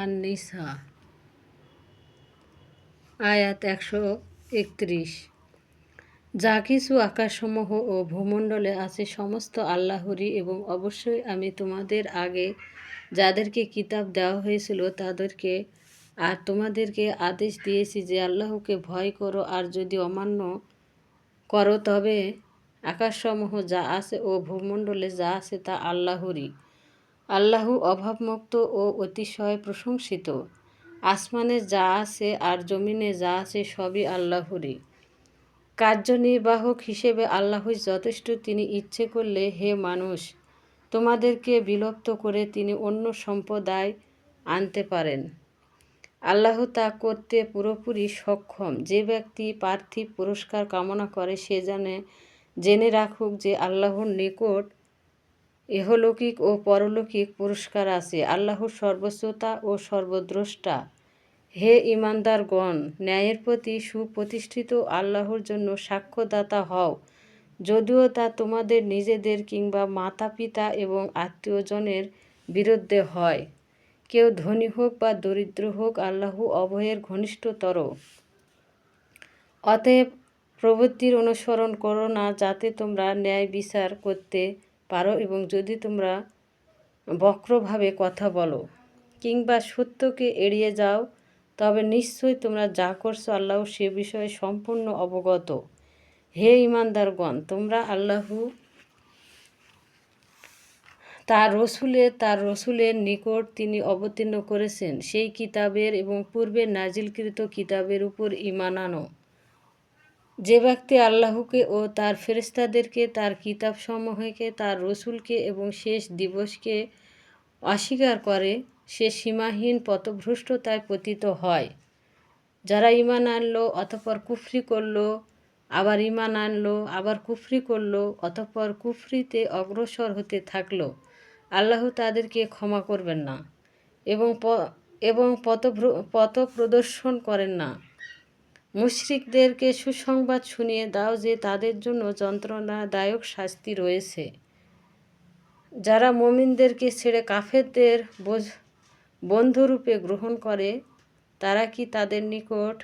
আন-নিসা আয়াত 131। যা কিছু আকাশসমূহ ও ভূমণ্ডলে আছে সমস্ত আল্লাহরই, এবং অবশ্যই আমি তোমাদের আগে যাদেরকে কিতাব দেওয়া হয়েছিল তাদেরকে আর তোমাদেরকে আদেশ দিয়েছি যে আল্লাহকে ভয় করো, আর যদি অমান্য করো তবে আকাশসমূহ যা আছে ও ভূমণ্ডলে যা আছে তা আল্লাহরই। আল্লাহ অভাবমুক্ত ও অতিশয় প্রশংসিত। আসমানে যা আছে আর জমিনে যা আছে সবই আল্লাহরই। কার্যনির্বাহক হিসেবে আল্লাহই যথেষ্ট। তিনি ইচ্ছে করলে, হে মানুষ, তোমাদেরকে বিলুপ্ত করে তিনি অন্য সম্প্রদায় আনতে পারেন। আল্লাহ তা করতে পুরোপুরি সক্ষম। যে ব্যক্তি পার্থিব পুরস্কার কামনা করে সে জেনে রাখুক যে আল্লাহর নিকট ইহলৌকিক ও পরলৌকিক পুরস্কার আছে। আল্লাহ সর্বশ্রোতা ও সর্বদ্রষ্টা। হে ঈমানদারগণ, ন্যায়ের প্রতি সুপ্রতিষ্ঠিত আল্লাহর জন্য সাক্ষ্যদাতা হও, যদিও তা তোমাদের নিজেদের কিংবা মাতা পিতা এবং আত্মীয়জনের বিরুদ্ধে হয়। কেউ ধনী হোক বা দরিদ্র হোক, আল্লাহ উভয়ের ঘনিষ্ঠতর। অতএব প্রবৃত্তির অনুসরণ করো না, যাতে তোমরা ন্যায় বিচার করতে পারো, এবং যদি তোমরা বক্রভাবে কথা বলো কিংবা সত্যকে এড়িয়ে যাও, তবে নিশ্চয়ই তোমরা যা করছো আল্লাহ সে বিষয়ে সম্পূর্ণ অবগত। হে ঈমানদারগণ, তোমরা আল্লাহ তার রসুলের নিকট তিনি অবতীর্ণ করেছেন সেই কিতাবের এবং পূর্বে নাজিলকৃত কিতাবের উপর ঈমান আনো। যে ব্যক্তি আল্লাহকে ও তার ফেরেশতাদেরকে, তার কিতাবসমূহকে, তার রসুলকে এবং শেষ দিবসকে অস্বীকার করে, সে সীমাহীন পথভ্রষ্টতায় পতিত হয়। যারা ঈমান আনলো অতঃপর কুফরি করলো, আবার ঈমান আনলো, আবার কুফরি করলো, অতঃপর কুফরিতে অগ্রসর হতে থাকলো, আল্লাহ তাদেরকে ক্ষমা করবেন না এবং পথ প্রদর্শন করেন না। মুশরিকদেরকে সুসংবাদ শুনিয়ে দাও যে তাদের জন্য যন্ত্রণাদায়ক শাস্তি রয়েছে। যারা মুমিনদেরকে ছেড়ে কাফেরদের বন্ধুরূপে গ্রহণ করে, তারা কি তাদের নিকট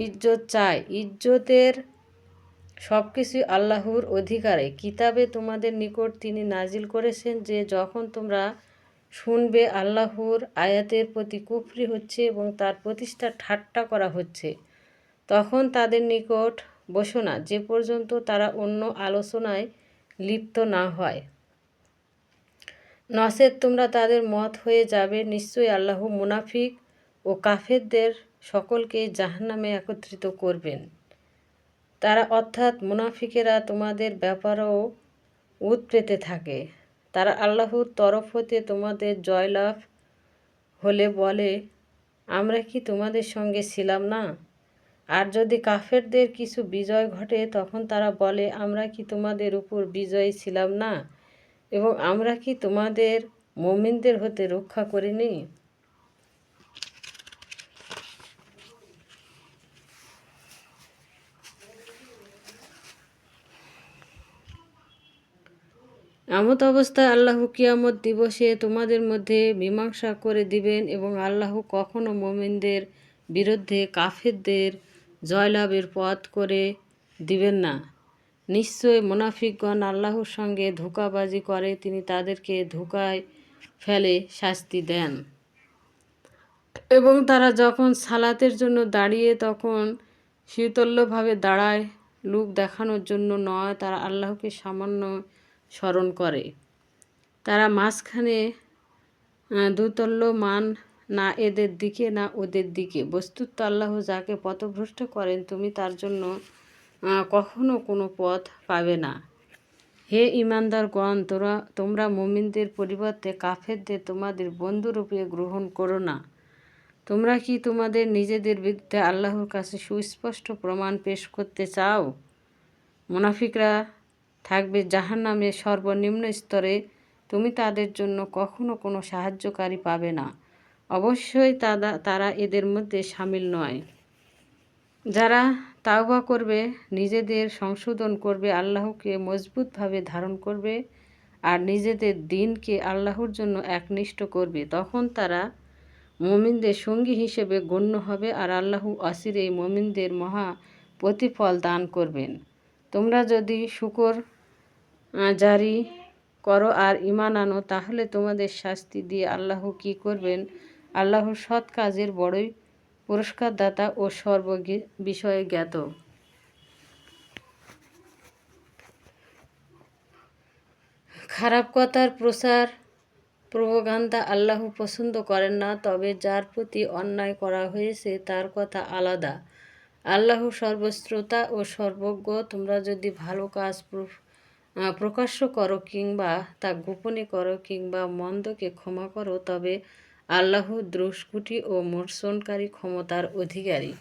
ইজ্জত চায়? ইজ্জতের সব কিছুই আল্লাহর অধিকারে। কিতাবে তোমাদের নিকট তিনি নাজিল করেছেন যে যখন তোমরা শুনবে আল্লাহর আয়াতের প্রতি কুফরি হচ্ছে এবং তার প্রতিষ্ঠা ঠাট্টা করা হচ্ছে, তখন তাদের নিকট বসো না, যে পর্যন্ত তারা অন্য আলোচনায় লিপ্ত না হয়। নচেৎ তোমরা তাদের মত হয়ে যাবে। নিশ্চয়ই আল্লাহ মুনাফিক ও কাফেরদের সকলকেই জাহান্নামে একত্রিত করবেন। তারা অর্থাৎ মুনাফিকেরা তোমাদের ব্যাপারেও উৎ পেতে থাকে। তারা আল্লাহর তরফ হতে তোমাদের জয়লাভ হলে বলে, আমরা কি তোমাদের সঙ্গে ছিলাম না? আর যদি কাফেরদের কিছু বিজয় ঘটে, তখন তারা বলে, আমরা কি তোমাদের উপর বিজয়ী ছিলাম না, এবং আমরা কি তোমাদের মুমিনদের হতে রক্ষা করিনি? এমত অবস্থায় আল্লাহ কিয়ামত দিবসে তোমাদের মধ্যে মীমাংসা করে দিবেন, এবং আল্লাহ কখনো মুমিনদের বিরুদ্ধে কাফেরদের জয়লাভের পথ করে দিবেন না। নিশ্চয় মুনাফিকগণ আল্লাহর সঙ্গে ধোঁকাবাজি করে, তিনি তাদেরকে ধোঁকায় ফেলে শাস্তি দেন। এবং তারা যখন সালাতের জন্য দাঁড়িয়ে তখন শীতল্যভাবে দাঁড়ায়, লোক দেখানোর জন্য নয়, তারা আল্লাহকে সামান্য স্মরণ করে। তারা মাঝখানে দোদুল্যমান, না এদের দিকে না ওদের দিকে। বস্তুত আল্লাহ যাকে পথভ্রষ্ট করেন তুমি তার জন্য কখনো কোনো পথ পাবে না। হে ঈমানদারগণ, তোমরা মুমিনদের পরিবর্তে কাফেরদের তোমাদের বন্ধুরূপে গ্রহণ করো না। তোমরা কি তোমাদের নিজেদের বিরুদ্ধে আল্লাহর কাছে সুস্পষ্ট প্রমাণ পেশ করতে চাও? মুনাফিকরা থাকবে জাহান্নামের সর্বনিম্ন স্তরে। তুমি তাদের জন্য কখনো কোনো সাহায্যকারী পাবে না। অবশ্যই তারা এদের মধ্যে শামিল নয়। যারা তাওবা করবে, নিজেদের সংশোধন করবে, আল্লাহকে মজবুতভাবে ধারণ করবে আর নিজেদের দিনকে আল্লাহর জন্য একনিষ্ঠ করবে, তখন তারা মুমিনদের সঙ্গী হিসেবে গণ্য হবে আর আল্লাহ অচিরেই মুমিনদের মহা প্রতিফল দান করবেন। তোমরা যদি শুকর জারি করো আর ঈমান আনো, তাহলে তোমাদের শাস্তি দিয়ে আল্লাহ কি করবেন? আল্লাহ সৎ কাজের বড়ই পুরস্কারদাতা ও সর্ব বিষয়ে জ্ঞাত। খারাপ কথার প্রচার প্রোপাগান্ডা আল্লাহ পছন্দ করেন না, তবে যার প্রতি অন্যায় করা হয়েছে তার কথা আলাদা। আল্লাহ সর্বশ্রোতা ও সর্বজ্ঞ। তোমরা যদি ভালো কাজ প্রকাশ্য করো কিংবা তা গোপনে করো কিংবা মন্দকে ক্ষমা করো, তবে আল্লাহ দ্রষ্কুটি ও মোর্চনকারী ক্ষমতার অধিকারী।